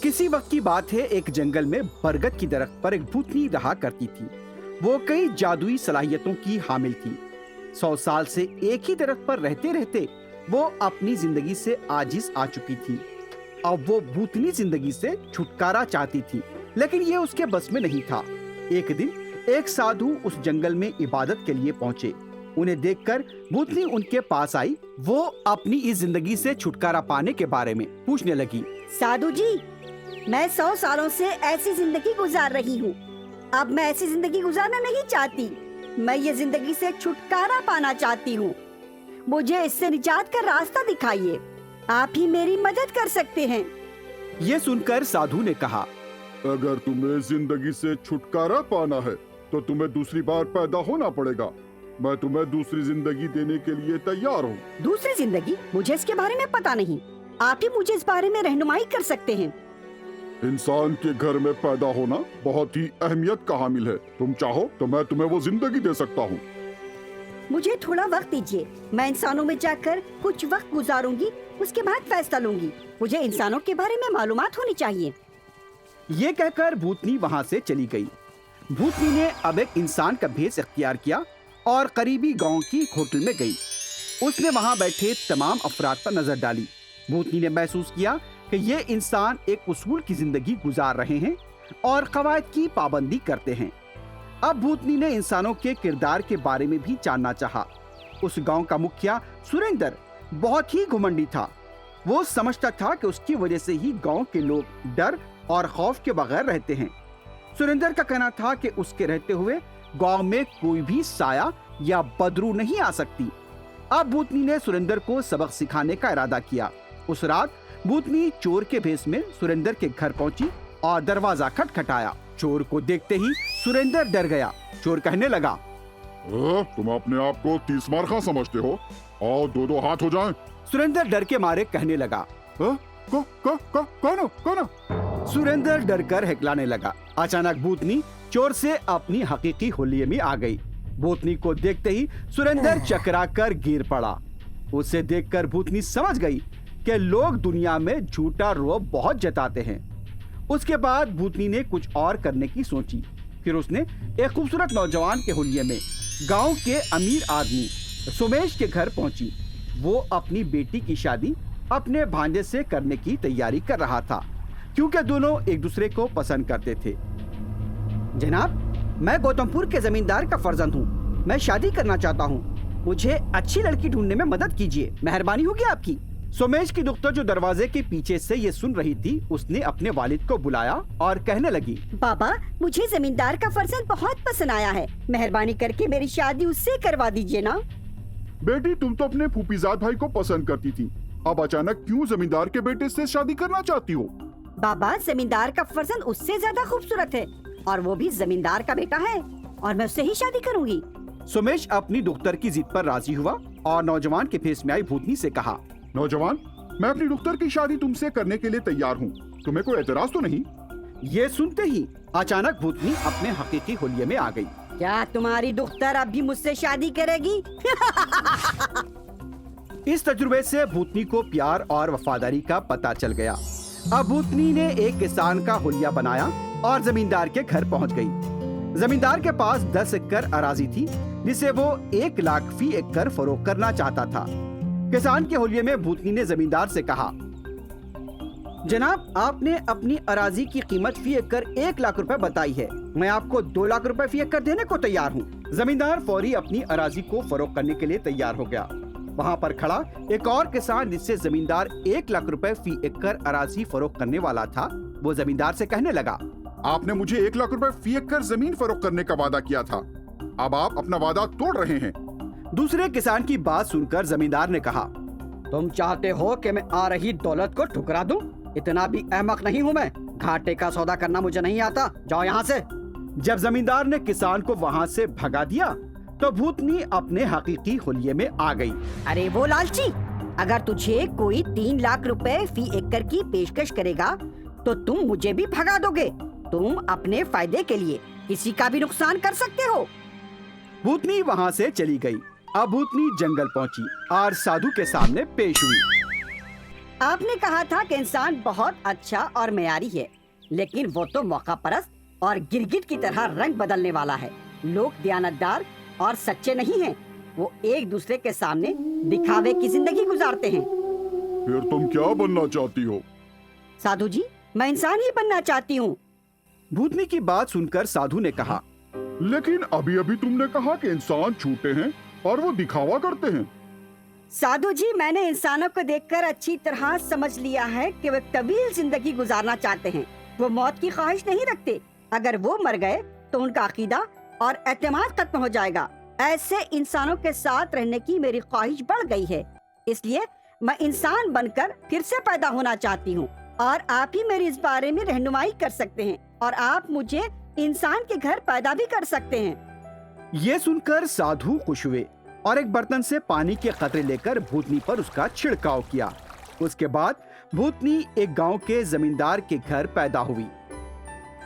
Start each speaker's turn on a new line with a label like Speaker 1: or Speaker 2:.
Speaker 1: किसी वक्त की बात है, एक जंगल में बरगद की दरख्त पर एक भूतनी रहा करती थी। वो कई जादुई सलाहियतों की हामिल थी। 100 साल से एक ही दरख्त पर रहते रहते वो अपनी जिंदगी से आजिज आ चुकी थी। अब वो भूतनी जिंदगी से छुटकारा चाहती थी, लेकिन ये उसके बस में नहीं था। एक दिन एक साधु उस जंगल में इबादत के लिए पहुंचे। उन्हें देखकर भूतनी उनके पास आई। वो अपनी इस जिंदगी से छुटकारा पाने के बारे में पूछने लगी।
Speaker 2: साधु जी, मैं 100 सालों से ऐसी जिंदगी गुजार रही हूँ। अब मैं ऐसी जिंदगी गुजारना नहीं चाहती। मैं ये जिंदगी से छुटकारा पाना चाहती हूँ। मुझे इससे निजात का रास्ता दिखाइए। आप ही मेरी मदद कर सकते हैं।
Speaker 1: ये सुनकर साधु ने कहा,
Speaker 3: अगर तुम्हें जिंदगी से छुटकारा पाना है तो तुम्हें दूसरी बार पैदा होना पड़ेगा। मैं तुम्हें दूसरी जिंदगी देने के लिए तैयार हूँ।
Speaker 2: दूसरी जिंदगी? मुझे इसके बारे में पता नहीं। आप ही मुझे इस बारे में रहनुमाई कर सकते हैं।
Speaker 3: इंसान के घर में पैदा होना बहुत ही अहमियत का हामिल है। तुम चाहो तो मैं तुम्हें वो जिंदगी दे सकता हूँ।
Speaker 2: मुझे थोड़ा वक्त दीजिए। मैं इंसानों में जाकर कुछ वक्त गुजारूंगी, उसके बाद फैसला लूंगी। मुझे इंसानों के बारे में मालूमात होनी चाहिए।
Speaker 1: ये कहकर भूतनी वहाँ से चली गई। भूतनी ने अब एक इंसान का भेष इख्तियार किया और करीबी गांव की होटल में गई। उसने वहाँ बैठे तमाम अफराद पर नजर डाली। भूतनी ने महसूस किया कि ये इंसान एक उसूल की जिंदगी गुजार रहे हैं और कवायद की पाबंदी करते हैं। अब भूतनी ने इंसानों के किरदार के बारे में भी जानना चाहा। उस गांव का मुखिया सुरेंद्र बहुत ही घमंडी था। वो समझता था कि उसकी वजह से ही गांव के लोग डर और खौफ के बगैर रहते हैं। सुरेंद्र का कहना था कि उसके रहते हुए गांव में कोई भी साया या बदरू नहीं आ सकती। अब भूतनी ने सुरेंद्र को सबक सिखाने का इरादा किया। उस रात भूतनी चोर के भेष में सुरेंद्र के घर पहुंची और दरवाजा खटखटाया। चोर को देखते ही सुरेंद्र डर गया। चोर कहने लगा,
Speaker 3: तुम अपने आप को 30 मार्का समझते हो? और दो हाथ हो जाएं।
Speaker 1: सुरेंद्र डर के मारे कहने लगा, कौन? सुरेंद्र डर कर हिकलाने लगा। अचानक भूतनी चोर से अपनी हकीकी हुलिये में आ गई। भूतनी को देखते ही सुरेंद्र चकराकर गिर पड़ा। उसे देखकर भूतनी समझ गई कि लोग दुनिया में झूठा रोब बहुत जताते हैं। उसके बाद भूतनी ने कुछ और करने की सोची। फिर उसने एक खूबसूरत नौजवान के हुलिये में गांव के अमीर आदमी सोमेश के घर पहुंची। वो अपनी बेटी की शादी अपने भांजे से करने की तैयारी कर रहा था, क्योंकि दोनों एक दूसरे को पसंद करते थे। जनाब, मैं गौतमपुर के जमींदार का फर्जंद हूँ। मैं शादी करना चाहता हूँ। मुझे अच्छी लड़की ढूंढने में मदद कीजिए। मेहरबानी होगी आपकी। सोमेश की दुख्तर जो दरवाजे के पीछे से ये सुन रही थी, उसने अपने वालिद को बुलाया और कहने लगी,
Speaker 2: पापा, मुझे जमींदार का फर्जंद बहुत पसंद आया है। मेहरबानी करके मेरी शादी उससे करवा दीजिए ना।
Speaker 3: बेटी, तुम तो अपने फूफीजाद भाई को पसंद करती थी। अब अचानक क्यों जमींदार के बेटे से शादी करना चाहती हो?
Speaker 2: बाबा, जमींदार का फर्जंद उससे ज्यादा खूबसूरत है और वो भी जमींदार का बेटा है और मैं उससे ही शादी करूंगी।
Speaker 1: सोमेश अपनी दुख्तर की जिद पर राजी हुआ और नौजवान के भेष में आई भूतनी से कहा,
Speaker 3: नौजवान, मैं अपनी दुख्तर की शादी तुमसे करने के लिए तैयार हूँ। तुम्हें कोई एतराज तो नहीं?
Speaker 1: ये सुनते ही अचानक भूतनी अपने हकीकी हुलिये में आ गई।
Speaker 2: क्या तुम्हारी दुख्तर अब भी मुझसे शादी करेगी?
Speaker 1: इस तजुर्बे से भूतनी को प्यार और वफादारी का पता चल गया। अब भूतनी ने एक किसान का हुलिया बनाया और जमींदार के घर पहुंच गई। जमींदार के पास 10 एकड़ अराजी थी, जिसे वो 1 लाख फी एकड़ फरोख्त करना चाहता था। किसान के हुलिये में भूतनी ने जमींदार से कहा, जनाब, आपने अपनी अराजी की कीमत फी एकड़ 1 लाख रुपए बताई है। मैं आपको 2 लाख रुपए फी एकड़ देने को तैयार हूँ। जमींदार फौरी अपनी अराजी को फरोख्त करने के लिए तैयार हो गया। वहाँ पर खड़ा एक और किसान, जिससे जमींदार 1 लाख रुपए फी एकड़ अराजी फरोख्त करने वाला था, वो जमींदार से कहने लगा,
Speaker 3: आपने मुझे 1 लाख रुपए फी एकड़ जमीन फरोख्त करने का वादा किया था। अब आप अपना वादा तोड़ रहे हैं।
Speaker 1: दूसरे किसान की बात सुनकर जमींदार ने कहा, तुम चाहते हो कि मैं आ रही दौलत को ठुकरा दूं? इतना भी अहमक नहीं हूं मैं। घाटे का सौदा करना मुझे नहीं आता। जाओ यहाँ से। जब जमींदार ने किसान को वहाँ से भगा दिया तो भूतनी अपने हकीकी हुलिये में आ गई।
Speaker 2: अरे वो लालची, अगर तुझे कोई 3 लाख रुपए फी एकड़ की पेशकश करेगा तो तुम मुझे भी भगा दोगे। तुम अपने फायदे के लिए किसी का भी नुकसान कर सकते हो।
Speaker 1: भूतनी वहाँ से चली गई। अब भूतनी जंगल पहुँची और साधु के सामने पेश हुई।
Speaker 2: आपने कहा था कि इंसान बहुत अच्छा और मयारी है, लेकिन वो तो मौका परस्त और गिरगिट की तरह रंग बदलने वाला है। लोग दयानतदार और सच्चे नहीं हैं। वो एक दूसरे के सामने दिखावे की जिंदगी गुजारते हैं।
Speaker 3: फिर तुम क्या बनना चाहती हो?
Speaker 2: साधु जी, मैं इंसान ही बनना चाहती हूँ।
Speaker 1: भूतनी की बात सुनकर साधु ने कहा,
Speaker 3: लेकिन अभी अभी तुमने कहा कि इंसान झूठे हैं और वो दिखावा करते हैं।
Speaker 2: साधु जी, मैंने इंसानों को देखकर अच्छी तरह समझ लिया है कि वे तवील जिंदगी गुजारना चाहते हैं। वो मौत की ख्वाहिश नहीं रखते। अगर वो मर गए तो उनका अकीदा और एतमाद खत्म हो जाएगा। ऐसे इंसानों के साथ रहने की मेरी ख्वाहिश बढ़ गई है, इसलिए मैं इंसान बनकर फिर से पैदा होना चाहती हूँ और आप ही मेरी इस बारे में रहनुमाई कर सकते हैं और आप मुझे इंसान के घर पैदा भी कर सकते हैं।
Speaker 1: ये सुनकर साधु खुश हुए और एक बर्तन से पानी के कतरे लेकर भूतनी पर उसका छिड़काव किया। उसके बाद भूतनी एक गांव के जमींदार के घर पैदा हुई।